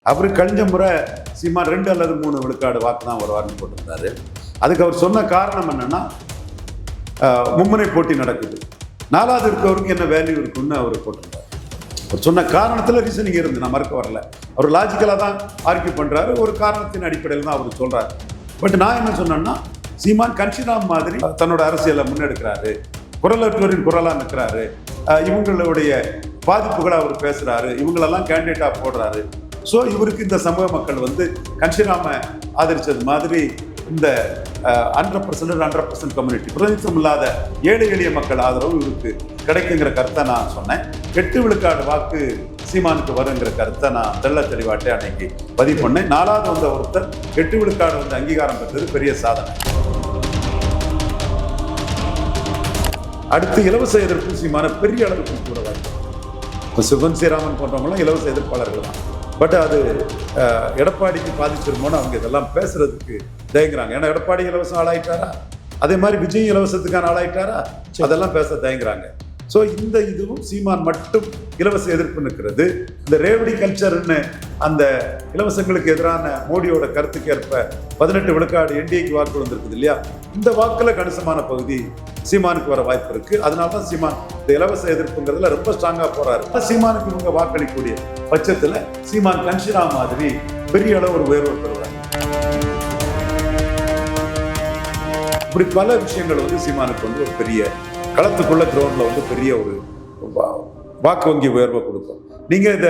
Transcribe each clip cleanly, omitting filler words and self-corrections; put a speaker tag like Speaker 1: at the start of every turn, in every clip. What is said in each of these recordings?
Speaker 1: அவர் கழிஞ்ச முறை சீமான் 2 அல்லது 3 விழுக்காடு வாக்கு தான் வருவார்னு போட்டிருந்தாரு. அதுக்கு அவர் சொன்ன காரணம் என்னன்னா, மும்முனை போட்டி நடக்குது, 4வது இருக்கவருக்கு என்ன வேல்யூ இருக்குன்னு அவர் போட்டிருந்தார். அவர் சொன்ன காரணத்தில் ரீசனிங் இருந்து நான் மறுக்க வரல. அவர் லாஜிக்கலாக தான் ஆர்கியூ பண்ணுறாரு, ஒரு காரணத்தின் அடிப்படையில் தான் அவர் சொல்கிறார். பட் நான் என்ன சொன்னேன்னா, சீமான் கன்ஷிராம் மாதிரி தன்னோட அரசியலை முன்னெடுக்கிறாரு, குரலற்றோரின் குரலாக நிற்கிறாரு, இவங்களுடைய பாதிப்புகளை அவர் பேசுகிறாரு, இவங்களெல்லாம் கேண்டிடேட்டாக போடுறாரு. ஸோ இவருக்கு இந்த சமூக மக்கள் வந்து கன்ஷிராமை ஆதரித்தது மாதிரி இந்த 100% கம்யூனிட்டி பிரதிநிதித்துவம் இல்லாத ஏழை எளிய மக்கள் ஆதரவு இவருக்கு கிடைக்குங்கிற கருத்தை நான் சொன்னேன். 8 விழுக்காடு வாக்கு சீமானுக்கு வருங்கிற கருத்தை நான் தெளிவாட்டே அன்னைக்கு பதிவு பண்ணேன். 4வது வந்த ஒருத்தர் 8 விழுக்காடு வந்து அங்கீகாரம் பெற்றது பெரிய சாதனை. அடுத்து இலவச எதிர்ப்பு சீமான பெரிய அளவுக்கு கூட வாய்ப்பு. இப்போ சிவன் ஸ்ரீராமன் போன்றவங்களாம் இலவச எதிர்ப்பாளர்கள் தான். பட் அது எடப்பாடிக்கு பாதிச்சிருமோன்னு அவங்க இதெல்லாம் பேசுறதுக்கு தயங்குறாங்க. ஏன்னா எடப்பாடி இலவசம் ஆளாயிட்டாரா, அதே மாதிரி விஜய் இலவசத்துக்கான ஆளாயிட்டாரா, அதெல்லாம் பேச தயங்குறாங்க. ஸோ இந்த இதுவும் சீமான் மட்டும் இலவச எதிர்ப்பு நிற்கிறது. இந்த ரேவடி கல்ச்சர்னு அந்த இலவசங்களுக்கு எதிரான மோடியோட கருத்துக்கு ஏற்ப 18 விழுக்காடு என்டிஏக்கு வாக்கு வந்திருக்குது இல்லையா, இந்த வாக்கில் கணிசமான பகுதி சீமானுக்கு வர வாய்ப்பு இருக்கு. அதனால தான் சீமான் இந்த இலவச எதிர்ப்புங்கிறதுல ரொம்ப ஸ்ட்ராங்கா போறாரு. சீமானுக்கு இவங்க வாக்களிக்கக்கூடிய பட்சத்துல சீமான் கன்ஷிரா மாதிரி பெரிய அளவு ஒரு உயர்வு பெறுவாங்க. இப்படி பல விஷயங்கள் வந்து சீமானுக்கு வந்து ஒரு பெரிய களத்துக்குள்ள கிரவுண்ட்ல வந்து பெரிய ஒரு வாக்கு வங்கி உயர்வை கொடுக்கும். நீங்க இந்த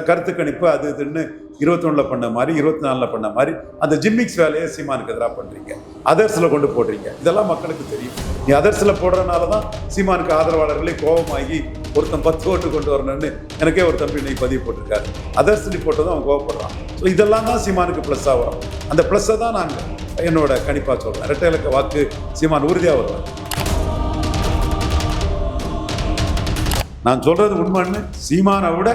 Speaker 1: கருத்து கணிப்பு அது இதுன்னு 21 பண்ண மாதிரி 24 பண்ண மாதிரி அந்த ஜிம்மிக்ஸ் வேலையை சீமானுக்கு எதிராக பண்றீங்க, அதர்ஸ்ல கொண்டு போடுறீங்க. இதெல்லாம் மக்களுக்கு தெரியும். நீ அதர்ஸ்ல போடுறதுனால தான் சீமானுக்கு ஆதரவாளர்களே கோபமாகி ஒருத்தன் 10 ஓட்டு கொண்டு வரணும்னு எனக்கே ஒரு தம்பி இன்னைக்கு பதிவு போட்டிருக்காரு. அதர்ஸ் போட்டதும் அவன் கோவப்படுறான். ஸோ இதெல்லாம் தான் சீமானுக்கு ப்ளஸ்ஸா வரும். அந்த ப்ளஸ்ஸை தான் நாங்கள் என்னோட கணிப்பா சொல்றேன். இரட்டை இலக்க வாக்கு சீமான் உறுதியாக வருவார். நான் சொல்றது உண்மைன்னு சீமானை விட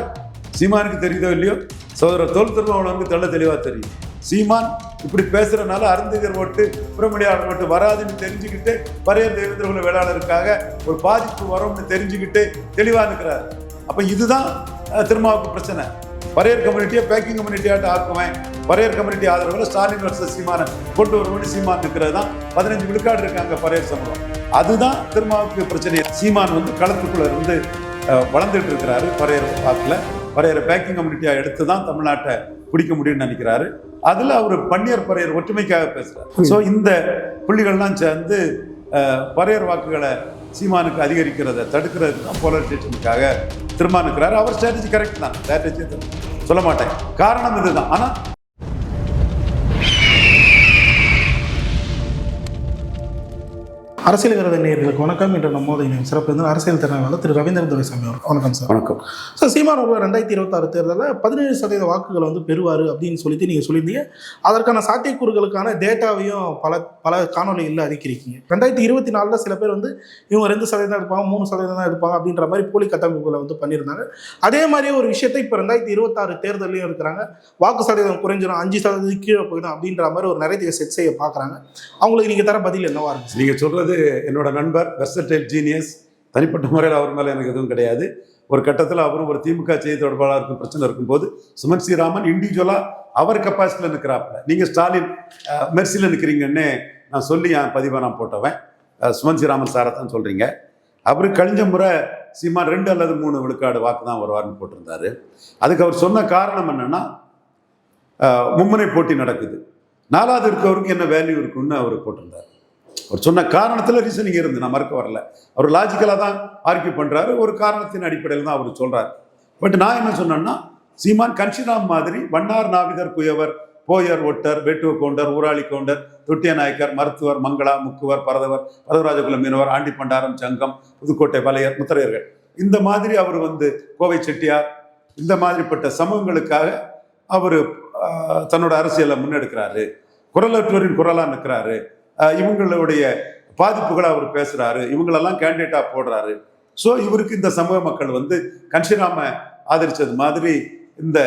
Speaker 1: சீமானுக்கு தெரியுதோ இல்லையோ, சோதரர் தோல் திருமாவளவனுக்கு தெளிவாக தெரியும். சீமான் இப்படி பேசுறதுனால அருந்ததியர் ஓட்டு புறமொழியாளர் ஓட்டு வராதுன்னு தெரிஞ்சுக்கிட்டு பரையர் தேவேந்திரகுல வேளாளருக்காக ஒரு பாதிப்பு வரும்னு தெரிஞ்சுக்கிட்டு தெளிவாக இருக்கிறார். அப்போ இதுதான் திருமாவுக்கு பிரச்சனை. பரையர் கம்யூனிட்டியை பேக்கிங் கம்யூனிட்டியாட்டு ஆக்குவேன், பரையர் கம்யூனிட்டி ஆதரவில் ஸ்டாலின் வர்சஸ் சீமானை கொண்டு வருவோம்னு சீமான் இருக்கிறது தான் 15 விழுக்காடு இருக்காங்க பரையர் சமூகம். அதுதான் திருமாவுக்கு பிரச்சனை. சீமான் வந்து களத்துக்குள்ள இருந்து வளர்ந்துட்டு இருக்கிறாரு. பரையர் வாக்கில் பரையரை பேக்கிங் கம்யூனிட்டியாக எடுத்து தான் தமிழ்நாட்டை பிடிக்க முடியும்னு நினைக்கிறாரு. அதில் அவர் பன்னியர் பரையர் ஒற்றுமைக்காக பேசுகிறார். ஸோ இந்த புள்ளிகள்லாம் சேர்ந்து பரையர் வாக்குகளை சீமானுக்கு அதிகரிக்கிறத தடுக்கிறதுக்கு தான் போலரைசேஷனுக்காக திரும்ப அவர் ஸ்ட்ராட்டஜி கரெக்ட் தான், ஸ்ட்ராட்டஜி சொல்ல மாட்டேன். காரணம் இதுதான். ஆனால்
Speaker 2: அரசியல் கருத நேயர்களுக்கு வணக்கம். என்ற நம்மோட சிறப்பு அரசியல் திறனாளர் திரு ரவீந்திரன் துரைசாமி அவர்கள். வணக்கம் சார்.
Speaker 1: வணக்கம்
Speaker 2: சார். சீமான் அவர்கள் 2026 தேர்தலில் 17% வாக்குகளை வந்து பெறுவார் அப்படின்னு சொல்லிட்டு நீங்கள் சொல்லியிருந்தீங்க. அதற்கான சாத்தியக்கூறுகளுக்கான டேட்டாவையும் பல காணொலிகளில் அறிக்கிறீங்க. 2024 சில பேர் வந்து இவங்க 2% எடுப்பாங்க, 3% தான் எடுப்பாங்க அப்படின்ற மாதிரி போலி கட்டமைப்புகளை வந்து பண்ணியிருந்தாங்க. அதே மாதிரியே ஒரு விஷயத்தை இப்போ 2026 தேர்தலையும் இருக்கிறாங்க. வாக்கு சதவீதம் குறைஞ்சிடும், 5% கீழே போயிடும் அப்படின்ற மாதிரி ஒரு நிறைய செட் செய்ய பார்க்குறாங்க. அவங்களுக்கு நீங்கள் தர பதில் என்னவா இருக்கு?
Speaker 1: நீங்கள் சொல்கிறது என்னோட நண்பர் வெர்சடைல் ஜீனியஸ். தனிப்பட்ட முறையில் அவர் மேலே எனக்கு எதுவும் கிடையாது. ஒரு கட்டத்தில் அவரும் ஒரு திமுக செய்தி தொடர்பாளருக்கும் பிரச்சனை இருக்கும்போது சுமன் ஸ்ரீராமன் இண்டிவிஜுவலாக அவர் கெப்பாசிட்டியில் நிற்கிறாப்புல, நீங்கள் ஸ்டாலின் மெர்சியில் நிற்கிறீங்கன்னு நான் சொல்லி என் பதிவாக நான் போட்டவன். சுமன் ஸ்ரீராமன் சாரை தான் சொல்கிறீங்க. அவர் கழிஞ்ச முறை சீமான் 2 அல்லது 3 விழுக்காடு வாக்கு தான் வருவார்னு போட்டிருந்தாரு. அதுக்கு அவர் சொன்ன காரணம் என்னன்னா, மும்முனை போட்டி நடக்குது, 4வது இருக்கவருக்கு என்ன வேல்யூ இருக்குன்னு அவர் போட்டிருந்தார். அவர் சொன்ன காரணத்தில் ரீசனிங் இருந்து நான் மறுக்க வரல. அவர் லாஜிக்கலாக தான் ஆர்கியூ பண்ணுறாரு, ஒரு காரணத்தின் அடிப்படையில் தான் அவர் சொல்கிறார். பட் நான் என்ன சொன்னேன்னா, சீமான் கன்ஷிராம் மாதிரி வண்ணார் நாவிதர் குயவர் போயர் ஒட்டர் வேட்டுவ கவுண்டர் ஊராளி கவுண்டர் தொட்டிய நாயக்கர் மருத்துவர் மங்களா முக்குவர் பரதவர் பரதராஜகுல மீனவர் ஆண்டி பண்டாரம் சங்கம் புதுக்கோட்டை வலையர் முத்திரையர்கள் இந்த மாதிரி அவர் வந்து கோவை செட்டியார் இந்த மாதிரிப்பட்ட சமூகங்களுக்காக அவர் தன்னோட அரசியலை முன்னெடுக்கிறாரு, குரலற்றோரின் குரலாக நிற்கிறாரு, இவங்களுடைய பாதிப்புகளை அவர் பேசுறாரு, இவங்களெல்லாம் கேண்டிடேட்டா போடுறாரு. ஸோ இவருக்கு இந்த சமூக மக்கள் வந்து கன்ஷிராமை ஆதரிச்சது மாதிரி இந்த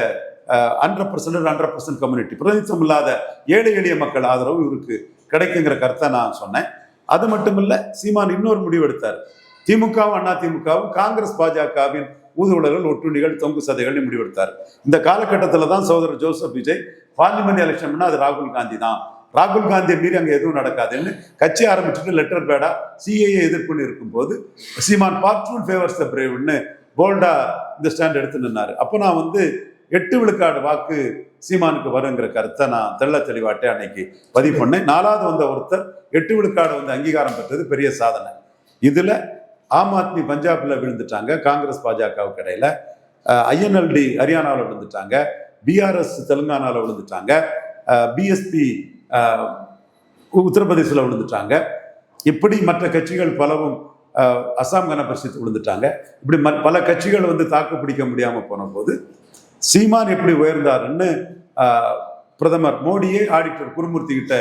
Speaker 1: 100% கம்யூனிட்டி பிரதிநிதித்துவம் இல்லாத ஏழை எளிய மக்கள் ஆதரவு இவருக்கு கிடைக்குங்கிற கருத்தை நான் சொன்னேன். அது மட்டும் இல்லை, சீமான் இன்னொரு முடிவு எடுத்தார். திமுகவும் அதிமுகவும் காங்கிரஸ் பாஜகவின் ஊதுவலர்கள், ஒட்டுண்ணிகள், தொங்கு சதைகள்னு முடிவெடுத்தார். இந்த காலகட்டத்தில் தான் சகோதரர் ஜோசப் விஜய் பார்லிமெண்ட் எலெக்ஷன்னா அது ராகுல் காந்தி தான், ராகுல் காந்தியை மீறி அங்கே எதுவும் நடக்காதுன்னு கட்சி ஆரம்பிச்சுட்டு லெட்டர் பேடா சிஏஏ எதிர்ப்புன்னு இருக்கும்போது சீமான் பார்ச்சூன் ஃபேவர்ஸ் த பிரேவ்னு போல்டா இந்த ஸ்டாண்ட் எடுத்து நின்னாரு. அப்போ நான் 8 விழுக்காடு வாக்கு சீமானுக்கு வருங்கிற கருத்தை நான் தெளிவாட்டே அன்னைக்கு பதிவு பண்ணேன். 4வது வந்த ஒருத்தர் 8 விழுக்காடு அங்கீகாரம் பெற்றது பெரிய சாதனை. இதுல ஆம் ஆத்மி பஞ்சாப்ல விழுந்துட்டாங்க, காங்கிரஸ் பாஜகவுக்கு இடையில ஐஎன்எல்டி ஹரியானாவில் விழுந்துட்டாங்க, பிஆர்எஸ் தெலுங்கானாவில் விழுந்துட்டாங்க, பிஎஸ்பி உத்தரப்பிரதேசில் விழுந்துட்டாங்க. இப்படி மற்ற கட்சிகள் பலவும் அசாம் கன பரிஷத்து விழுந்துட்டாங்க. இப்படி பல கட்சிகள் தாக்கு பிடிக்க முடியாமல் போன போது சீமான் எப்படி உயர்ந்தாருன்னு பிரதமர் மோடியே ஆடிட்டர் குருமூர்த்தி கிட்ட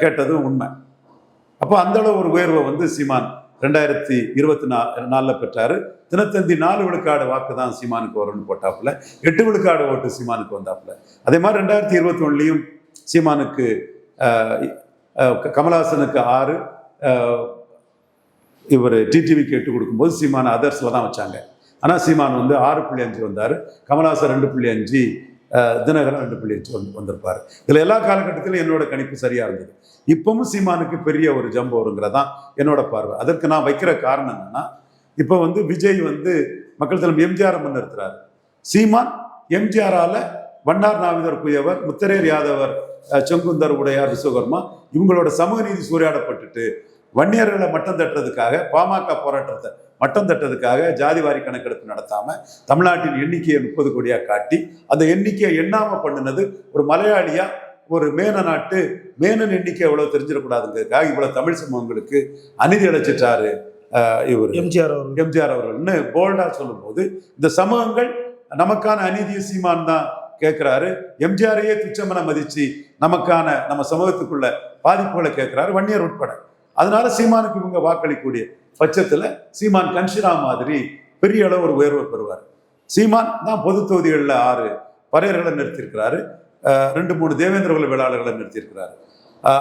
Speaker 1: கேட்டதும் உண்மை. அப்போ அந்த அளவு ஒரு உயர்வை சீமான் 2024 பெற்றாரு. தினத்தந்தி 4 விழுக்காடு வாக்கு தான் சீமானுக்கு வரும்னு போட்டாப்புல, 8 விழுக்காடு ஓட்டு சீமானுக்கு வந்தாப்புல. அதே மாதிரி 2021 சீமானுக்கு கமலஹாசனுக்கு 6, இவர் டிடிவிக்கு 8 கொடுக்கும்போது சீமான அதர்ஸில் தான் வச்சாங்க. ஆனால் சீமான் 6.5 வந்தார், கமலஹாசன் 2.5, தினகரன் 2.5 வந்திருப்பார். இதில் எல்லா காலகட்டத்திலும் என்னோட கணிப்பு சரியாக இருந்தது. இப்பவும் சீமானுக்கு பெரிய ஒரு ஜம்ப் வருங்கிறதான் என்னோட பார்வை. அதற்கு நான் வைக்கிற காரணம் என்னன்னா, இப்போ விஜய் மக்கள் தலைவர் எம்ஜிஆர் முன்னிறுத்துறாரு. சீமான் எம்ஜிஆரால வண்ணார் நாவிதர் குயவர், முத்தரேர் யாதவர், செங்குந்தர், உடையார், விஸ்வகர்மா இவங்களோட சமூக நீதி சூறையாடப்பட்டுட்டு வன்னியர்களை மட்டம் தட்டுறதுக்காக, பாமக போராட்டத்தை மட்டம் தட்டுறதுக்காக ஜாதிவாரி கணக்கெடுப்பு நடத்தாம தமிழ்நாட்டின் எண்ணிக்கையை 30 கோடியா காட்டி அந்த எண்ணிக்கையை எண்ணாம பண்ணினது ஒரு மலையாளியா, ஒரு மேனன் எண்ணிக்கை எவ்வளவு தெரிஞ்சிடக்கூடாதுங்கிறதுக்காக இவ்வளவு தமிழ் சமூகங்களுக்கு அநீதி அழைச்சிட்டாரு இவர் எம்ஜிஆர் அவர்கள்னு போல்டா சொல்லும் போது இந்த சமூகங்கள் நமக்கான அநீதியை சீமான் தான் கேட்கிறாரு. எம்ஜிஆரையே துச்சமன மதிச்சு நம்ம சமூகத்துக்குள்ள பாதிப்புகளை கேட்கிறாரு, வன்னியர் உட்பட. அதனால சீமானுக்கு இவங்க வாக்களிக்கூடிய பட்சத்துல சீமான் கன்ஷிரா மாதிரி பெரிய அளவு ஒரு உயர்வை பெறுவார். சீமான் தான் பொது தொகுதிகளில் 6 பறையர்களை நிறுத்தியிருக்கிறாரு, 2-3 தேவேந்திர குல வேளாளர்களை நிறுத்தியிருக்கிறாரு.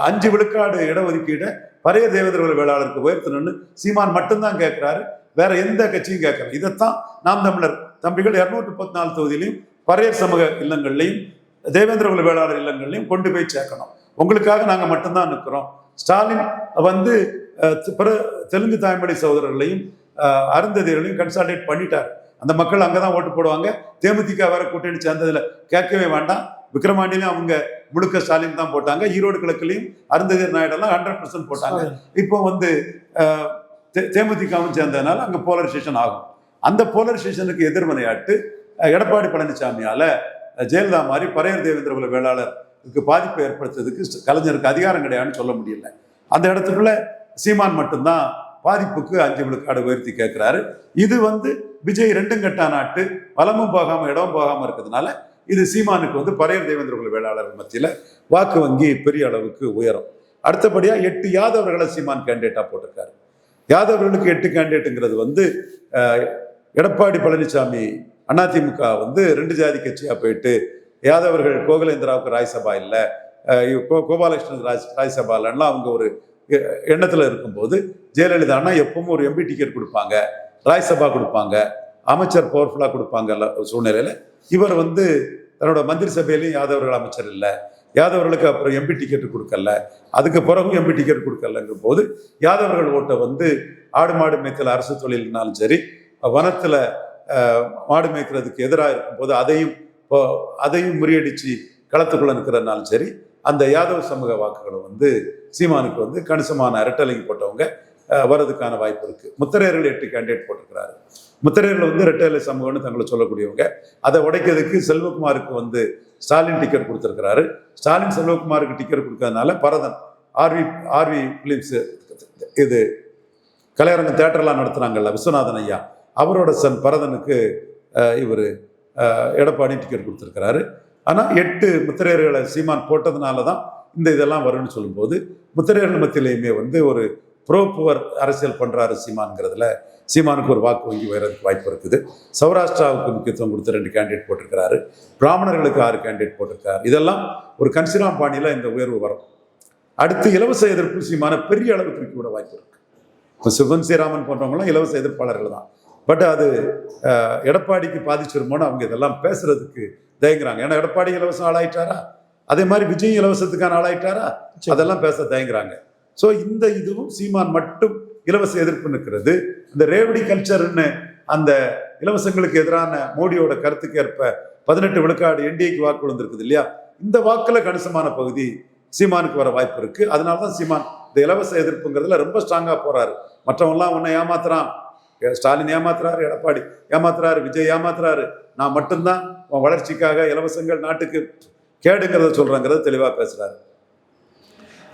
Speaker 1: 5 விழுக்காடு இடஒதுக்கீடை பறைய தேவேந்திர குல வேளாளருக்கு உயர்த்தணும்னு சீமான் மட்டும்தான் கேட்கிறாரு, வேற எந்த கட்சியும் கேட்கல. இதைத்தான் நாம் தமிழர் தம்பிகள் 214 தொகுதியிலையும் பறையர் சமூக இல்லங்கள்லையும் தேவேந்திர குல வேளாளர் இல்லங்கள்லையும் கொண்டு போய் சேர்க்கணும். உங்களுக்காக நாங்க மட்டும்தான் நிற்கிறோம். ஸ்டாலின் தெலுங்கு தாய்மொழி சகோதரர்களையும் அருந்ததியர்களையும் கன்சால்டேட் பண்ணிட்டார். அந்த மக்கள் அங்கதான் ஓட்டு போடுவாங்க. தேமுதிக வேற கூட்டணி சேர்ந்ததுல கேட்கவே வேண்டாம். விக்கிரமாண்டிலையும் அவங்க முழுக்க ஸ்டாலின் தான் போட்டாங்க. ஈரோடு கிழக்குலையும் அருந்ததியர் நாயுடெல்லாம் 100% போட்டாங்க. இப்போ தேமுதிகவும் சேர்ந்ததுனால அங்க போலரைசேஷன் ஆகும். அந்த போலரைசேஷனுக்கு எதிர்மனையாட்டு எடப்பாடி பழனிசாமியால ஜெயலலிதா மாதிரி பறையர் தேவேந்திர குல வேளாளருக்கு பாதிப்பை ஏற்படுத்துறதுக்கு கலைஞருக்கு அதிகாரம் கிடையாதுன்னு சொல்ல முடியல. அந்த இடத்துக்குள்ள சீமான் மட்டும்தான் பாதிப்புக்கு 5 விழுக்காடு உயர்த்தி கேட்கிறாரு. இது விஜய் 2ம் கட்டா நாட்டு, வலமும் போகாம இடமும் போகாம இருக்கிறதுனால இது சீமானுக்கு பறையர் தேவேந்திர குல வேளாளர்கள் மத்தியில வாக்கு வங்கி பெரிய அளவுக்கு உயரும். அடுத்தபடியா 8 யாதவர்களை சீமான் கேண்டிடேட்டா போட்டிருக்காரு. யாதவர்களுக்கு 8 கேண்டிடேட்டுங்கிறது எடப்பாடி பழனிசாமி அதிமுக 2 ஜாதி கட்சியா போயிட்டு யாதவர்கள் கோகுலேந்திராவுக்கு ராஜ்சபா இல்லை, கோபாலகிருஷ்ணன் ராஜ்சபாலன்னா அவங்க ஒரு எண்ணத்துல இருக்கும்போது ஜெயலலிதா எப்பவும் ஒரு எம்பி டிக்கெட் கொடுப்பாங்க, ராஜ்சபா கொடுப்பாங்க, அமைச்சர் பவர்ஃபுல்லா கொடுப்பாங்க சூழ்நிலையில இவர் தன்னோட மந்திரி சபையிலையும் யாதவர்கள் அமைச்சர் இல்லை, யாதவர்களுக்கு அப்புறம் எம்பி டிக்கெட் கொடுக்கல, அதுக்கு பிறகும் எம்பி டிக்கெட் கொடுக்கலங்கும் போது யாதவர்கள் ஓட்டை ஆடு மாடு மேய்த்தல் அரசு தொழில்னாலும் சரி, வனத்துல மாடு மேய்க்கிறதுக்கு எதிராக இருக்கும்போது அதையும் முறியடிச்சு களத்துக்குள்ள நிற்கிறதுனாலும் சரி, அந்த யாதவ சமூக வாக்குகளை சீமானுக்கு கணிசமான இரட்டலைக்கு போட்டவங்க வர்றதுக்கான வாய்ப்பு இருக்கு. முத்தரையர்கள் 8 கேண்டிடேட் போட்டிருக்கிறாரு. முத்தரையர்கள் இரட்டலை சமூகம்னு தங்களை சொல்லக்கூடியவங்க. அதை உடைக்கிறதுக்கு செல்வகுமாருக்கு ஸ்டாலின் டிக்கெட் கொடுத்திருக்கிறாரு. ஸ்டாலின் செல்வகுமாருக்கு டிக்கெட் கொடுக்கறதுனால பரதன் ஆர்வி பிலிம்ஸ் இது கலையரங்கம் தேட்டர்லாம் நடத்துனாங்கல்ல விஸ்வநாதன் ஐயா, அவரோட சன் பரதனுக்கு இவர் எடப்பாடி டிக்கெட் கொடுத்துருக்கிறாரு. ஆனால் 8 முத்திரையர்களை சீமான் போட்டதுனால தான் இந்த இதெல்லாம் வரும்னு சொல்லும்போது முத்திரையர்கள் மத்தியிலையுமே ஒரு புவர் அரசியல் பண்றாரு சீமான்ங்கிறதுல சீமானுக்கு ஒரு வாக்கு வங்கி உயரதுக்கு வாய்ப்பு இருக்குது. சௌராஷ்டிராவுக்கு முக்கியத்துவம் கொடுத்து 2 கேண்டிடேட் போட்டிருக்கிறாரு. பிராமணர்களுக்கு 6 கேண்டிடேட் போட்டிருக்காரு. இதெல்லாம் ஒரு கன்சிராம் பாணியில இந்த உயர்வு வரும். அடுத்து இலவச எதிர்ப்பு சீமான பெரிய அளவுக்கு கூட வாய்ப்பு இருக்கு. இப்போ சுகன் ஸ்ரீராமன் போன்றவங்களாம் இலவச எதிர்ப்பாளர்கள் தான். பட் அது எடப்பாடிக்கு பாதிச்சிருமோன்னு அவங்க இதெல்லாம் பேசுறதுக்கு தயங்குறாங்க. ஏன்னா எடப்பாடி இலவசம் ஆளாயிட்டாரா, அதே மாதிரி விஜய் இலவசத்துக்கான ஆளாயிட்டாரா, அதெல்லாம் பேச தயங்குறாங்க. ஸோ இந்த இதுவும் சீமான் மட்டும் இலவச எதிர்ப்பு நிற்கிறது. இந்த ரேவடி கல்ச்சர்னு அந்த இலவசங்களுக்கு எதிரான மோடியோட கருத்துக்கு ஏற்ப 18 விழுக்காடு என்டிஏக்கு வாக்கு விழுந்திருக்குது இல்லையா, இந்த வாக்குல கணிசமான பகுதி சீமானுக்கு வர வாய்ப்பு இருக்கு. அதனாலதான் சீமான் இந்த இலவச எதிர்ப்புங்கிறதுல ரொம்ப ஸ்ட்ராங்கா போறாரு. மற்றவங்கலாம் உன்னை ஏமாத்துறான், ஸ்டாலின் ஏமாத்துறாரு, எடப்பாடி ஏமாத்துறாரு, விஜய் ஏமாத்துறாரு, நான் மட்டும்தான் உன் வளர்ச்சிக்காக இலவசங்கள் நாட்டுக்கு கேடுங்கிறத சொல்றேங்கிறத தெளிவா பேசுறாரு.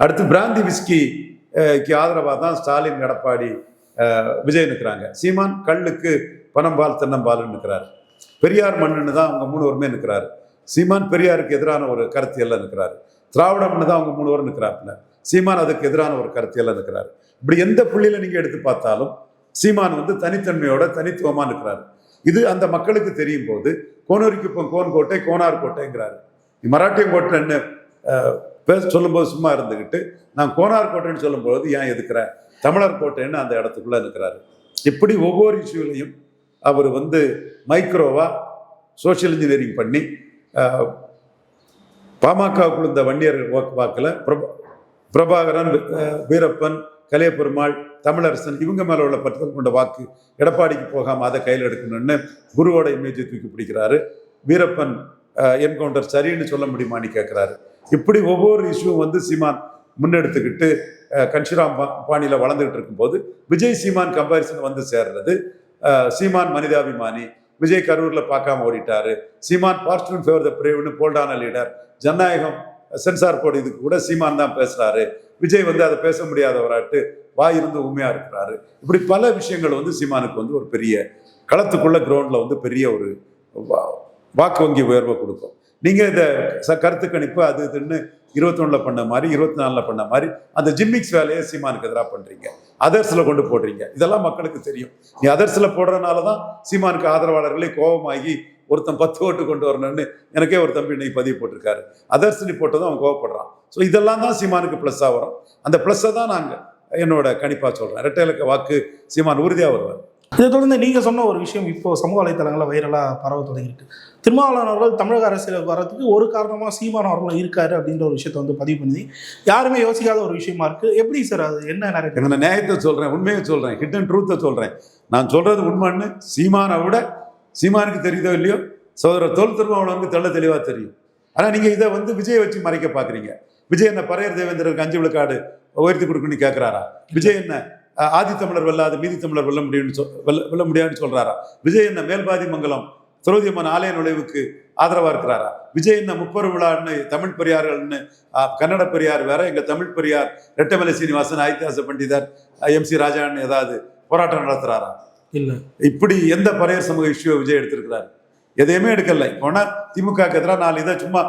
Speaker 1: அடுத்து பிராந்தி விஸ்கிக்கு ஆதரவாக தான் ஸ்டாலின், எடப்பாடி, விஜய் நிற்கிறாங்க. சீமான் கல்லுக்கு பனம்பால் தென்னம்பால்னு நிற்கிறாரு. பெரியார் மண்ணுன்னு தான் அவங்க 3 பேருமே நிற்கிறாரு. சீமான் பெரியாருக்கு எதிரான ஒரு கருத்தியல்ல நிற்கிறாரு. திராவிடம்னு தான் அவங்க 3 பேரும் நிற்கிறாப்புல. சீமான் அதுக்கு எதிரான ஒரு கருத்தியல்ல நிற்கிறாரு. இப்படி எந்த புள்ளியில நீங்க எடுத்து பார்த்தாலும் சீமான் வந்து தனித்தன்மையோட தனித்துவமா நிற்கிறாரு. இது அந்த மக்களுக்கு தெரியும் போது கோனூருக்கு இப்போ கோன் கோட்டை, கோனார் கோட்டைங்கிறாரு. மராட்டியம் கோட்டைன்னு பேச சொல்லும்போது சும்மா இருந்துக்கிட்டு நான் கோனார் கோட்டைன்னு சொல்லும்போது ஏன் எதுக்குற தமிழர் கோட்டைன்னு அந்த இடத்துக்குள்ள இருக்கிறாரு. இப்படி ஒவ்வொரு இஷ்யூலையும் அவர் வந்து மைக்ரோவா சோசியல் இன்ஜினியரிங் பண்ணி பாமகவுக்குள்ள இந்த வன்னியர் வாக்குல பிரபாகரன், வீரப்பன், கலியபெருமாள், தமிழரசன் இவங்க மேல உள்ள பற்றுதல் கொண்ட வாக்கு எடப்பாடிக்கு போகாம அதை கையில் எடுக்கணும்னு குருவோட இமேஜை தூக்கி பிடிக்கிறாரு. வீரப்பன் என்கவுண்டர் சரின்னு சொல்ல முடியுமான்னு கேட்கிறாரு. இப்படி ஒவ்வொரு இஷ்யூவும் வந்து சீமான் முன்னெடுத்துக்கிட்டு கன்ஷிராம் பாணியில வளர்ந்துகிட்டு இருக்கும்போது விஜய் சீமான் கம்பாரிசன் வந்து சேர்றது. சீமான் மனிதாபிமானி, விஜய் கரூர்ல பார்க்காம ஓடிட்டாரு. சீமான் பார்ஸ்டன் ஃபேவர் த பிரேவ்னு போல்டான லீடர், ஜனநாயகம் சென்சார் போர்டு இதுக்கு கூட சீமான் தான் பேசுறாரு. விஜய் வந்து அதை பேச முடியாதவராட்டு வாயிருந்து உண்மையா இருக்கிறாரு. இப்படி பல விஷயங்கள் வந்து சீமானுக்கு வந்து ஒரு பெரிய களத்துக்குள்ள கிரவுண்ட்ல வந்து பெரிய ஒரு வாக்கு வங்கி உயர்வை கொடுக்கும். நீங்க இந்த கருத்து கணிப்பு அது இதுன்னு 21 பண்ண மாதிரி 24 பண்ண மாதிரி அந்த ஜிம்மிக்ஸ் வேலையை சீமானுக்கு எதிராக பண்றீங்க, அதர்ஸ்ல கொண்டு போடுறீங்க. இதெல்லாம் மக்களுக்கு தெரியும். நீ அதர்ஸ்ல போடுறதுனாலதான் சீமானுக்கு ஆதரவாளர்களே கோபமாகி ஒருத்தன் 10 ஓட்டு கொண்டு வரணும்னு எனக்கே ஒரு தம்பி இன்னைக்கு பதிவு போட்டிருக்காரு. அதர்ஸ் நீ போட்டதும் அவன் கோவப்படுறான். ஸோ இதெல்லாம் தான் சீமானுக்கு பிளஸ்ஸா வரும். அந்த பிளஸ்ஸை தான் நாங்க என்னோட கணிப்பா சொல்றேன். இரட்டை இலக்க வாக்கு சீமான் உறுதியா வருவார்.
Speaker 2: இதை தொடர்ந்து நீங்க சொன்ன ஒரு விஷயம் இப்போ சமூக வலைதளங்களில் வைரலா பரவ தொடங்கிட்டு, திருமாவளவன் அவர்கள் தமிழக அரசியலுக்கு வர்றதுக்கு ஒரு காரணமா சீமான் அவர்களும் இருக்காரு அப்படின்ற ஒரு விஷயத்த வந்து பதிவு பண்ணி யாருமே யோசிக்காத ஒரு விஷயமா இருக்கு. எப்படி சார் அது என்ன நடக்குது?
Speaker 1: நான் நியாயத்தை சொல்றேன், உண்மையை சொல்றேன், ஹிட் அண்ட் ட்ரூத்தை சொல்றேன். நான் சொல்றது உண்மைன்னு சீமானை விட சீமானுக்கு தெரியுதோ இல்லையோ சோதரர் தொல் திருமாவளவனுக்கு தெள்ள தெளிவா தெரியும். ஆனா நீங்க இதை வந்து விஜய் வச்சு மறைக்க பாக்குறீங்க. விஜய் என்ன பரையர் தேவேந்திரருக்கு 5 விழுக்காடு உயர்த்தி கொடுக்கணும்னு கேட்கிறாரா? விஜய் என்ன ஆதி தமிழர் வெல்லாது மீதி தமிழர் வெல்ல முடியாதுன்னு சொல்றாரா? விஜய் என்ன மேல்பாதி மங்கலம் திரௌதியம்மன் ஆலய நுழைவுக்கு ஆதரவா இருக்கிறாரா? விஜய் என்ன 30 விழான்னு தமிழ் பெரியார்கள்னு கன்னட பெரியார் வேற, எங்க தமிழ் பெரியார் ரெட்டமலை சீனிவாசன், ஐத்தியாச பண்டிதர், MC ராஜான்னு ஏதாவது போராட்டம் நடத்துறாரா?
Speaker 2: இல்ல.
Speaker 1: இப்படி எந்த பரையர் சமூக இஷ்யூவை விஜய் எடுத்திருக்கிறாரு? எதையுமே எடுக்கல. போனா திமுக எதிராக 4 இதை சும்மா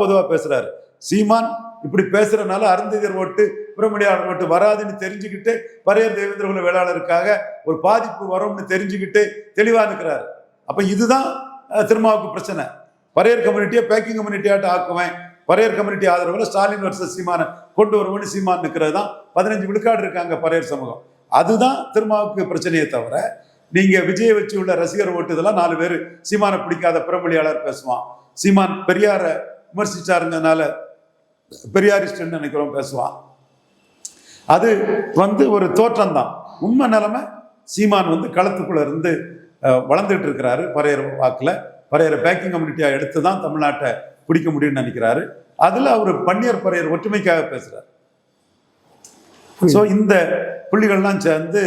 Speaker 1: பொதுவா பேசுறாரு. சீமான் இப்படி பேசுறதுனால அருந்ததியர் ஓட்டு, பிரமணியாளர் ஓட்டு வராதுன்னு தெரிஞ்சுக்கிட்டு பரையர் தேவேந்திர குல வேளாளருக்காக ஒரு பாதிப்பு வரும்னு தெரிஞ்சுக்கிட்டு தெளிவா இருக்கிறாரு. அப்ப இதுதான் திருமாவுக்கு பிரச்சனை. பரையர் கம்யூனிட்டியை பேக்கிங் கம்யூனிட்டியாட்ட ஆக்குவேன், பரையர் கம்யூனிட்டி ஆதரவுல ஸ்டாலின் வர்சஸ் சீமானை கொண்டு வருவோம்னு சீமான் நிற்கிறது தான். 15 விழுக்காடு இருக்காங்க பரையர் சமூகம். அதுதான் திருமாவுக்கு பிரச்சனையே தவிர நீங்க விஜயை வச்சு உள்ள ரசிகர் ஓட்டு இதெல்லாம் 4 பேர் சீமானை பிடிக்காத பிரமொழியாளர் பேசுவான். சீமான் பெரியார விமர்சிச்சாருங்கனால பெரியாரிஸ்ட்னு நினைக்கிறோம் பேசுவான். அது வந்து ஒரு தோற்றம் தான். உண்மை நிலைமை சீமான் வந்து களத்துக்குள்ள இருந்து வளர்ந்துட்டு இருக்கிறாரு. பரையர் வாக்குல பரையரை பேக்கிங் கம்யூனிட்டியா எடுத்து தான் தமிழ்நாட்டை பிடிக்க முடியும்னு நினைக்கிறாரு. அதுல அவர் பன்னியர் பரையர் ஒற்றுமைக்காக பேசுறாரு. ஸோ இந்த புள்ளிகள்லாம் சேர்ந்து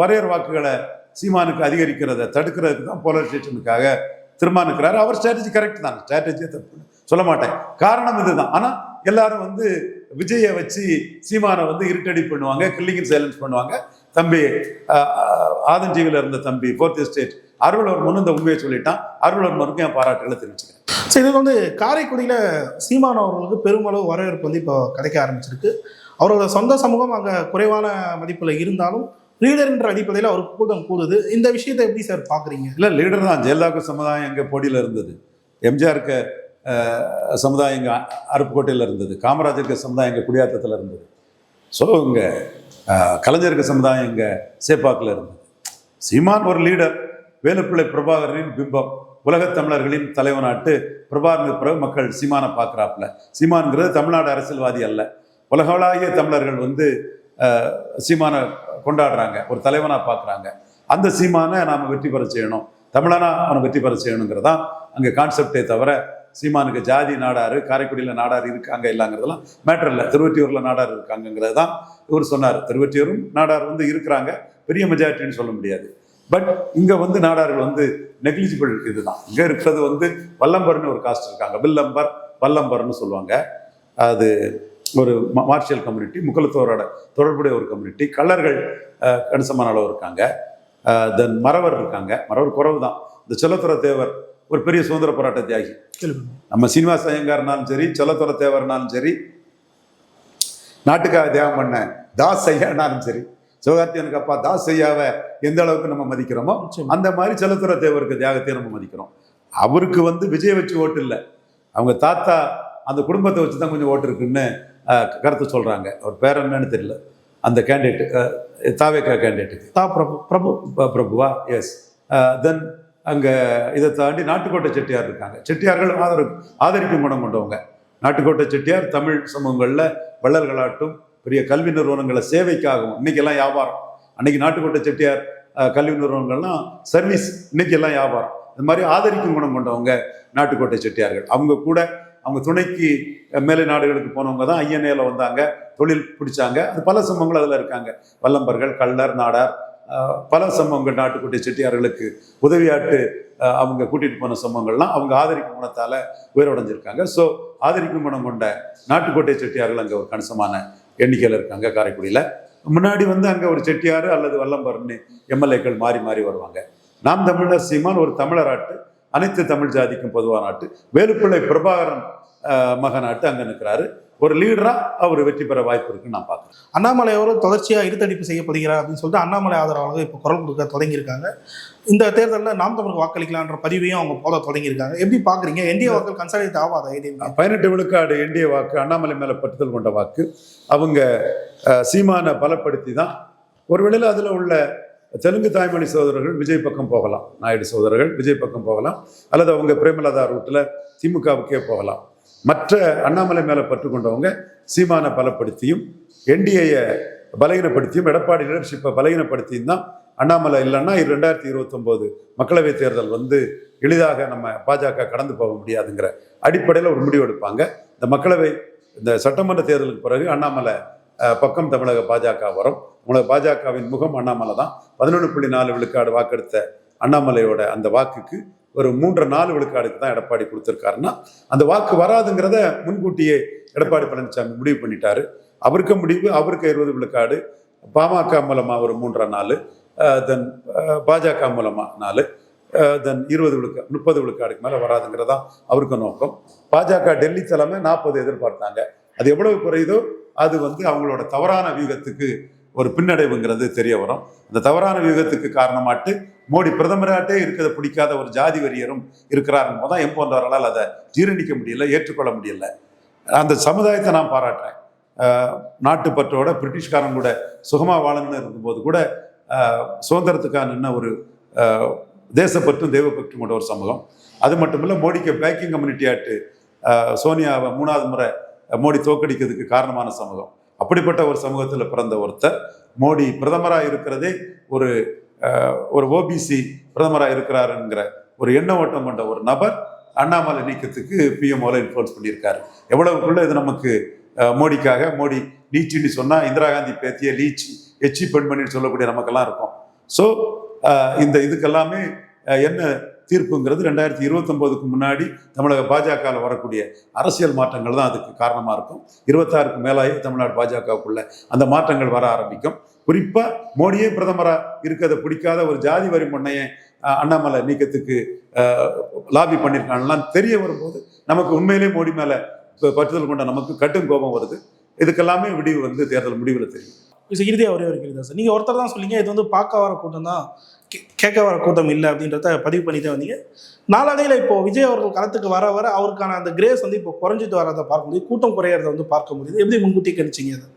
Speaker 1: பரையர் வாக்குகளை சீமானுக்கு அதிகரிக்கிறத தடுக்கிறதுக்கு தான் போலரைசேஷனுக்காக திருமானுக்கிறாரு. அவர் ஸ்ட்ராட்டஜி கரெக்ட் தான், ஸ்ட்ராட்டஜியை தப்பு சொல்ல மாட்டேன். காரணம் இதுதான். ஆனா எல்லாரும் வந்து விஜயை வச்சு சீமானை வந்து இருட்டடி பண்ணுவாங்க, கில்லிங் அண்ட் சைலன்ஸ் பண்ணுவாங்க. தம்பி ஆதஞ்சியில் இருந்த தம்பி 4th எஸ்டேட் அருள்வர்மன் இந்த உண்மையை சொல்லிட்டான். அருள்வர்மனுக்கு என் பாராட்டுகளை தெரிவிச்சுக்கிறேன்.
Speaker 2: சரி, இது வந்து காரைக்குடியில் சீமான் அவர்களுக்கு பெருமளவு வரவேற்பு வந்து இப்போ கிடைக்க ஆரம்பிச்சிருக்கு. அவரோட சொந்த சமூகம் அங்கே குறைவான மதிப்பில் இருந்தாலும் லீடர் என்ற அடிப்படையில் அவருக்கு கூட்டம் கூடுது. இந்த விஷயத்தை எப்படி சார் பார்க்குறீங்க?
Speaker 1: இல்லை, லீடர் தான். ஜெயலலிதாவுக்கு சமுதாயம் எங்கள் போடியில் இருந்தது, எம்ஜிஆருக்கு சமுதாயம் இங்கே அருப்புக்கோட்டையில் இருந்தது, காமராஜருக்கு சமுதாயம் இங்கே குடியாத்தத்தில் இருந்தது. ஸோ இங்கே கலைஞருக்கு சமுதாயம் இங்கே சேப்பாக்கில் இருந்தது. சீமான் ஒரு லீடர், வேலுப்பிள்ளை பிரபாகரனின் பிம்பம், உலகத் தமிழர்களின் தலைவனாட்டு பிரபாகரனுக்கு பிறகு மக்கள் சீமானை பார்க்குறாப்புல. சீமான்கிறது தமிழ்நாடு அரசியல்வாதி அல்ல, உலகளாவிய தமிழர்கள் வந்து சீமானை கொண்டாடுறாங்க, ஒரு தலைவனாக பார்க்குறாங்க. அந்த சீமானை நாம் வெற்றி பெற செய்யணும், தமிழனா அவனை வெற்றி பெற செய்யணுங்கிறதான் அங்கே கான்செப்டே தவிர சீமானுக்கு ஜாதி நாடாரு, காரைக்குடியில் நாடார் இருக்காங்க இல்லைங்கிறதெல்லாம் மேட்டர் இல்லை. திருவொற்றியூரில் நாடார் இருக்காங்கிறது தான் இவர் சொன்னார். திருவொற்றியூரும் நாடார் வந்து இருக்கிறாங்க, பெரிய மெஜாரிட்டின்னு சொல்ல முடியாது. பட் இங்கே வந்து நாடார்கள் வந்து நெக்லிஜிபிள். இதுதான் இங்கே இருக்கிறது வந்து வல்லம்பர்னு ஒரு காஸ்ட் இருக்காங்க, வில்லம்பர் வல்லம்பர்னு சொல்லுவாங்க. அது ஒரு மார்ஷியல் கம்யூனிட்டி, முகலத்தோரோட தொடர்புடைய ஒரு கம்யூனிட்டி. கள்ளர்கள் கணிசமான அளவு இருக்காங்க. தென் மறவர் இருக்காங்க, மறவர் குறவு தான். இந்த செல்லத்துறை தேவர் ஒரு பெரிய சுதந்திர போராட்ட தியாகி. நம்ம சீனிவாச ஐயங்கார்னாலும் சரி, செல்லத்துறை தேவர்னாலும் சரி, நாட்டுக்காக தியாகம் பண்ண தாஸ் ஐயானாலும் சரி, சிவகார்த்தியனுக்கு அப்பா தாஸ் ஐயாவை எந்த அளவுக்கு நம்ம மதிக்கிறோமோ அந்த மாதிரி செல்லத்துறை தேவருக்கு தியாகத்தையும் நம்ம மதிக்கிறோம். அவருக்கு வந்து விஜய் வச்சு ஓட்டு இல்லை, அவங்க தாத்தா அந்த குடும்பத்தை வச்சு தான் கொஞ்சம் ஓட்டு இருக்குன்னு கருத்து சொல்றாங்க. அவர் பேர் என்னன்னு தெரியல, அந்த கேண்டிடேட் தாவேக்கா கேண்டிடேட்டுக்கு பிரபுவா, எஸ். தென் அங்கே இதை தாண்டி நாட்டுக்கோட்டை செட்டியார் இருக்காங்க. செட்டியார்கள் ஆதரிக்கும் குணம் கொண்டவங்க. நாட்டுக்கோட்டை செட்டியார் தமிழ் சமூகங்களில் வள்ளல்களாட்டும் பெரிய கல்வி நிறுவனங்களை சேவைக்காகவும், இன்னைக்கெல்லாம் வியாபாரம். அன்னைக்கு நாட்டுக்கோட்டை செட்டியார் கல்வி நிறுவனங்கள்லாம் சர்வீஸ், இன்னைக்கெல்லாம் வியாபாரம். இந்த மாதிரி ஆதரிக்கும் குணம் கொண்டவங்க நாட்டுக்கோட்டை செட்டியார்கள். அவங்க கூட அவங்க துணைக்கு மேலை நாடுகளுக்கு போனவங்க தான் ஐஎன்ஏல வந்தாங்க, தொழில் பிடிச்சாங்க. அது பல சம்பவங்கள் அதில் இருக்காங்க. வல்லம்பர்கள், கள்ளர், நாடார், பல சம்பவங்கள் நாட்டுக்கோட்டை செட்டியார்களுக்கு உதவியாட்டு அவங்க கூட்டிகிட்டு போன சம்பவங்கள்லாம் அவங்க ஆதரிக்கும் குணத்தால் உயர்வடைஞ்சிருக்காங்க. ஸோ ஆதரிக்கும் குணம் கொண்ட நாட்டுக்கோட்டை செட்டியார்கள் அங்கே ஒரு கணிசமான எண்ணிக்கையில் இருக்காங்க. காரைக்குடியில் முன்னாடி வந்து அங்கே ஒரு செட்டியார் அல்லது வல்லம்பர்னு எம்எல்ஏக்கள் மாறி மாறி வருவாங்க. நாம் தமிழர் சீமான் ஒரு தமிழராட்டு, அனைத்து தமிழ் ஜாதிக்கும் பொதுவான நாட்டு. வேலுப்பிள்ளை பிரபாகரன் மகனாட்டு அங்கே நிற்கிறாரு. ஒரு லீடரா அவர் வெற்றி பெற வாய்ப்பு இருக்குன்னு நான் பார்க்குறேன்.
Speaker 2: அண்ணாமலை அவரும் தொடர்ச்சியாக இருத்தடிப்பு செய்யப்படுகிறார் அப்படின்னு சொல்லிட்டு அண்ணாமலை ஆதரவாளர்கள் இப்போ குரல் கொடுக்க தொடங்கியிருக்காங்க. இந்த தேர்தலில் நாம் தமிழுக்கு வாக்களிக்கலான்ற பதிவையும் அவங்க போல தொடங்கியிருக்காங்க. எப்படி பார்க்குறீங்க? என்டிஏ வாக்கு கன்சாலிடேட் ஆகாதா?
Speaker 1: 18 விழுக்காடு என்டிஏ வாக்கு, அண்ணாமலை மேலே பற்றுதல் கொண்ட வாக்கு. அவங்க சீமானை பலப்படுத்தி தான் ஒருவேளையில் அதில் உள்ள தெலுங்கு தாய்மொழி சகோதரர்கள் விஜய் பக்கம் போகலாம், நாயுடு சகோதரர்கள் விஜய் பக்கம் போகலாம், அல்லது அவங்க பிரேமலதா ரூட்டில் திமுகவுக்கே போகலாம். மற்ற அண்ணாமலை மேலே பற்று கொண்டவங்க சீமானை பலப்படுத்தியும் என்டிஏயை பலகீனப்படுத்தியும் எடப்பாடி லீடர்ஷிப்பை பலகீனப்படுத்தியும் தான் அண்ணாமலை இல்லைன்னா 2029 மக்களவைத் தேர்தல் வந்து எளிதாக நம்ம பாஜக கடந்து போக முடியாதுங்கிற அடிப்படையில் ஒரு முடிவு எடுப்பாங்க. இந்த சட்டமன்ற தேர்தலுக்கு பிறகு அண்ணாமலை பக்கம் தமிழக பாஜக வரும். தமிழக பாஜகவின் முகம் அண்ணாமலை தான். 11.4 விழுக்காடு வாக்கெடுத்த அண்ணாமலையோட அந்த வாக்குக்கு ஒரு 3-4 விழுக்காடுக்கு தான் எடப்பாடி கொடுத்துருக்காருன்னா அந்த வாக்கு வராதுங்கிறத முன்கூட்டியே எடப்பாடி பழனிசாமி முடிவு பண்ணிட்டாரு. அவருக்கு முடிவு, அவருக்கு 20 விழுக்காடு, பாமக மூலமா ஒரு 3.4, தென் பாஜக மூலமா 4, தென் 30 விழுக்காடுக்கு மேலே வராதுங்கிறதா அவருக்கு நோக்கம். பாஜக டெல்லி தலைமை 40 எதிர்பார்த்தாங்க. அது எவ்வளவு குறையுதோ அது வந்து அவங்களோட தவறான வியூகத்துக்கு ஒரு பின்னடைவுங்கிறது தெரிய வரும். அந்த தவறான வியூகத்துக்கு காரணமாட்டு மோடி பிரதமராட்டே இருக்கிறத பிடிக்காத ஒரு ஜாதி வெறியரும் இருக்கிறாருன்னு போதான் எம் போன்றவர்களால் அதை ஜீரணிக்க முடியல, ஏற்றுக்கொள்ள முடியல. அந்த சமுதாயத்தை நான் பாராட்டுறேன். நாட்டுப்பற்றோட பிரிட்டிஷ்காரன் கூட சுகமா வாழணும்னு இருக்கும்போது கூட சுதந்திரத்துக்காக நின்ன ஒரு தேசப்பற்றும் தெய்வப்பற்றும் கொண்ட ஒரு சமூகம். அது மட்டும் இல்லை, மோடிக்கு பேக்கிங் கம்யூனிட்டி ஆட்டு சோனியாவை 3வது முறை மோடி தோக்கடிக்கிறதுக்கு காரணமான சமூகம். அப்படிப்பட்ட ஒரு சமூகத்தில் பிறந்த ஒருத்தர் மோடி பிரதமராக இருக்கிறதே ஒரு ஓபிசி பிரதமராக இருக்கிறாருங்கிற ஒரு எண்ண ஓட்டம் கொண்ட ஒரு நபர் அண்ணாமலை நீக்கத்துக்கு பிஎம்ஓல இன்ஃப்ளூயன்ஸ் பண்ணியிருக்காரு. எவ்வளவுக்குள்ள இது நமக்கு மோடிக்காக, மோடி நீச்சின்னு சொன்னால் இந்திரா காந்தி பேத்திய லீச்சி எச்சி பெண்மணின்னு சொல்லக்கூடிய நமக்கெல்லாம் இருக்கும். ஸோ இந்த இதுக்கெல்லாமே என்ன தீர்ப்புங்கிறது 2029க்கு முன்னாடி தமிழக பாஜகவில் வரக்கூடிய அரசியல் மாற்றங்கள் தான் அதுக்கு காரணமாக இருக்கும். 26க்கு மேலாகி தமிழ்நாடு பாஜகவுக்குள்ள அந்த மாற்றங்கள் வர ஆரம்பிக்கும். குறிப்பாக மோடியே பிரதமராக இருக்கிறத பிடிக்காத ஒரு ஜாதி வரி முன்னையே அண்ணாமலை நீக்கத்துக்கு லாபி பண்ணியிருக்காங்கலாம் தெரிய வரும்போது நமக்கு உண்மையிலே மோடி மேலே பற்றுதல் கொண்ட நமக்கு கட்டும் கோபம் வருது. இதுக்கெல்லாமே விடிவு வந்து தேர்தல் முடிவில் தெரியும்.
Speaker 2: இறுதியாக ஒரே இருக்கிறது சார், நீங்கள் ஒருத்தர் தான் சொல்லிங்க இது வந்து பார்க்க வர கூட்டம் தான், கேட்க வர கூட்டம் இல்லை அப்படின்றத பதிவு பண்ணி தான் வந்தீங்க. நாளடைவில் இப்போ விஜய் அவர்கள் களத்துக்கு வர வர அவருக்கான அந்த கிரேஸ் வந்து இப்போ குறைஞ்சிட்டு வரதை பார்க்க முடியுது, கூட்டம் குறையிறத வந்து பார்க்க முடியுது. எப்படி முன்கூட்டி கணிச்சிங்க அது?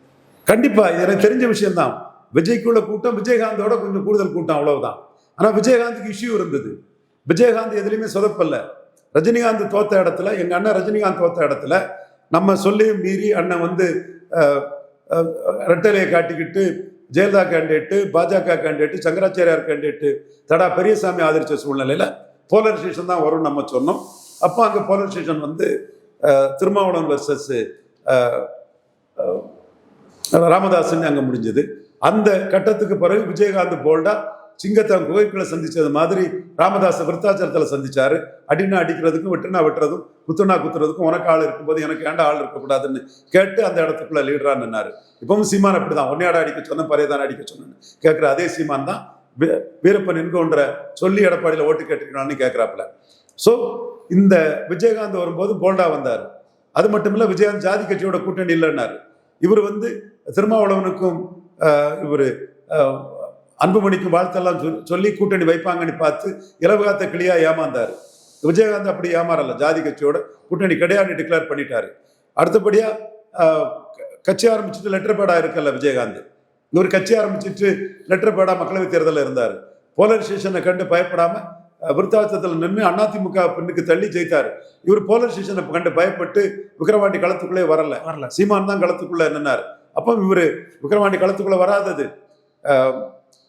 Speaker 1: கண்டிப்பாக இது எனக்கு தெரிஞ்ச விஷயம்தான். விஜய்க்குள்ள கூட்டம் விஜயகாந்தோட கொஞ்சம் கூடுதல் கூட்டம், அவ்வளவுதான். ஆனால் விஜயகாந்துக்கு இஷ்யூ இருந்தது. விஜயகாந்த் எதுலையுமே சொதப்பல்ல. ரஜினிகாந்த் தோத்த இடத்துல, எங்கள் அண்ணன் ரஜினிகாந்த் தோத்த இடத்துல நம்ம சொல்லியும் மீறி அண்ணன் வந்து ரெட்டலையை காட்டிக்கிட்டு ஜெயலலிதா கேண்டிடேட்டு, பாஜக கேண்டிடேட்டு, சங்கராச்சாரியார் கேண்டிடேட்டு தடா பெரியசாமி ஆதரித்த சூழ்நிலையில் போலரைசேஷன் தான் வரும்னு நம்ம சொன்னோம். அப்போ அங்கே போலரைசேஷன் வந்து திருமாவளவன் வர்சஸ் ராமதாசன் அங்கே முடிஞ்சது. அந்த கட்டத்துக்கு பிறகு விஜயகாந்த் போல்டா சிங்கத்தம் குகைக்குள்ள சந்திச்சது மாதிரி ராமதாஸை விருத்தாச்சலத்தில் சந்திச்சாரு. அடினா அடிக்கிறதுக்கும் வெட்டுனா வெட்டுறதும் குத்துனா குத்துறதுக்கும் உனக்கு ஆள் இருக்கும்போது எனக்கு ஏண்டா ஆள் இருக்கக்கூடாதுன்னு கேட்டு அந்த இடத்துக்குள்ள லீடரா நின்னாரு. இப்பவும் சீமான் அப்படிதான், ஒன்னையாட அடிக்க சொன்ன பரையதான் அடிக்க சொன்னேன்னு கேட்குற அதே சீமான் தான் வீரப்பன் என்கொன்ற சொல்லி எடப்பாடியில் ஓட்டு கேட்டுக்கலான்னு கேட்குறாப்புல. ஸோ இந்த விஜயகாந்த் வரும்போது போல்டா வந்தார். அது மட்டும் இல்லை, விஜயகாந்த் ஜாதி கட்சியோட கூட்டணி இல்லைன்னாரு. இவர் வந்து திருமாவளவனுக்கும் இவர் அன்புமணிக்கும் வாழ்த்தெல்லாம் சொல்லி கூட்டணி வைப்பாங்கன்னு பார்த்து இலவகாத்த கிளியா ஏமாந்தார். விஜயகாந்த் அப்படி ஏமாறல, ஜாதி கட்சியோட கூட்டணி கிடையாதுன்னு டிக்ளேர் பண்ணிட்டாரு. அடுத்தபடியா கட்சி ஆரம்பிச்சுட்டு லெட்டர் பேடா இருக்கல விஜயகாந்த். இவர் கட்சி ஆரம்பிச்சுட்டு லெட்டர் பேடா மக்களவை தேர்தலில் இருந்தார். போலரைசேஷனை கண்டு பயப்படாம விருத்தாச்சலத்தில் நின்று அதிமுக பின்னுக்கு தள்ளி ஜெயித்தார். இவர் போலரைசேஷனை கண்டு பயப்பட்டு விக்கிரவாண்டி களத்துக்குள்ளே வரல, சீமான் தான் களத்துக்குள்ள நின்னார். அப்போ இவர் விக்கிரவாண்டி களத்துக்குள்ள வராதது,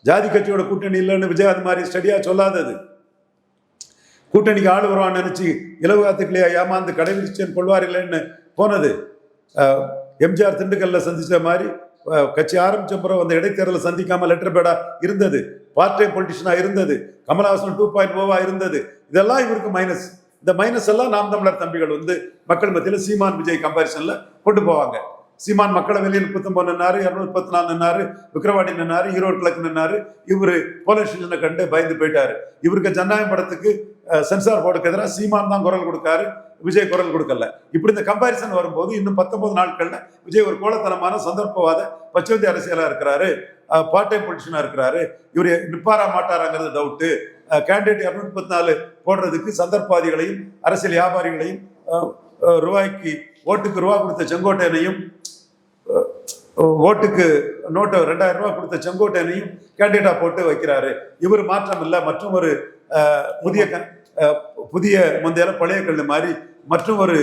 Speaker 1: ஜாதி கட்சியோட கூட்டணி இல்லைன்னு விஜயகாந்த் மாதிரி ஸ்டடியா சொல்லாதது, கூட்டணிக்கு ஆள் வருவான்னு நினைச்சு இலவகாத்துக்குள்ளேயே ஏமாந்து கடைபிடிச்சேன் கொள்வாரில்லைன்னு போனது. எம்ஜிஆர் திண்டுக்கல்ல சந்திச்ச மாதிரி கட்சி ஆரம்பிச்ச பிறகு அந்த இடைத்தேர்தலை சந்திக்காம லெட்டர் பேடா இருந்தது, பார்ட் டைம் பொலிட்டிஷனா இருந்தது, கமலஹாசன் 2.0 இருந்தது. இதெல்லாம் இவருக்கு மைனஸ். இந்த மைனஸ் எல்லாம் நாம் தமிழர் தம்பிகள் வந்து மக்கள் மத்தியில் சீமான் விஜய் கம்பாரிசன்ல கொண்டு போவாங்க. சீமான் மக்களவையில் 39 நின்னாரு, 234 நின்னாரு, விக்கிரவாண்டி நின்னாரு, ஈரோடு கிழக்கு நின்னாரு. இவரு போலரைசேஷனை கண்டு பயந்து போயிட்டாரு. இவருக்கு ஜனநாயகம் படத்துக்கு சென்சார் போர்டுக்கு எதிராக சீமான் தான் குரல் கொடுக்காரு, விஜய் குரல் கொடுக்கல. இப்படி இந்த கம்பாரிசன் வரும்போது இன்னும் 19 நாட்கள்ல விஜய் ஒரு கோலத்தனமான சந்தர்ப்பவாத பச்சவந்தி அரசியலா இருக்கிறாரு, பார்ட் டைம் பொலிட்டிஷனா இருக்கிறாரு. இவர் நிப்பாரா மாட்டாராங்கிறது டவுட்டு. கேண்டிடேட் 234 போடுறதுக்கு சந்தர்ப்பவாதிகளையும் அரசியல் வியாபாரிகளையும் ரூபாய்க்கு ஓட்டுக்கு ரூபா கொடுத்த செங்கோட்டையனையும் ஓட்டுக்கு நோட்டு 2000 ரூபாய் கொடுத்த செங்கோட்டையனையும் கேண்டிடேட்டா போட்டு வைக்கிறாரு. இவர் மாற்றம் இல்லை, மற்றும் ஒரு புதிய முந்தைய பழைய கல்லு மாதிரி மற்றும் ஒரு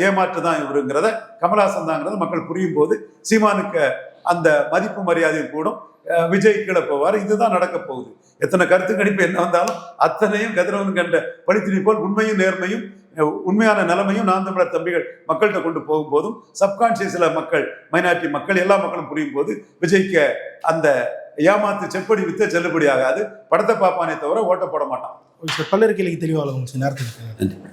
Speaker 1: ஏமாற்று தான் இவருங்கிறத கமலஹாசன் தாங்கிறத மக்கள் புரியும் போது சீமானுக்கு அந்த மதிப்பு மரியாதையும் கூடும், விஜய் கீழே போவார். இதுதான் நடக்க போகுது. எத்தனை கருத்து கணிப்பு என்ன வந்தாலும் அத்தனையும் கதிரவன் கண்ட பழித்தினை போல் உண்மையும் நேர்மையும் உண்மையான நிலைமையும் நாம் தமிழர் தம்பிகள் மக்கள்கிட்ட கொண்டு போகும்போதும் சப்கான்சியஸ்ல மக்கள், மைனாரிட்டி மக்கள், எல்லா மக்களும் புரியும் போது விஜய்க்கு அந்த ஏமாத்து செப்படி வித்த செல்லுபடி ஆகாது. படத்தை பார்ப்பானே தவிர ஓட்ட போட மாட்டான்.
Speaker 2: பல்லருக்கு தெளிவாக நேரத்துக்கு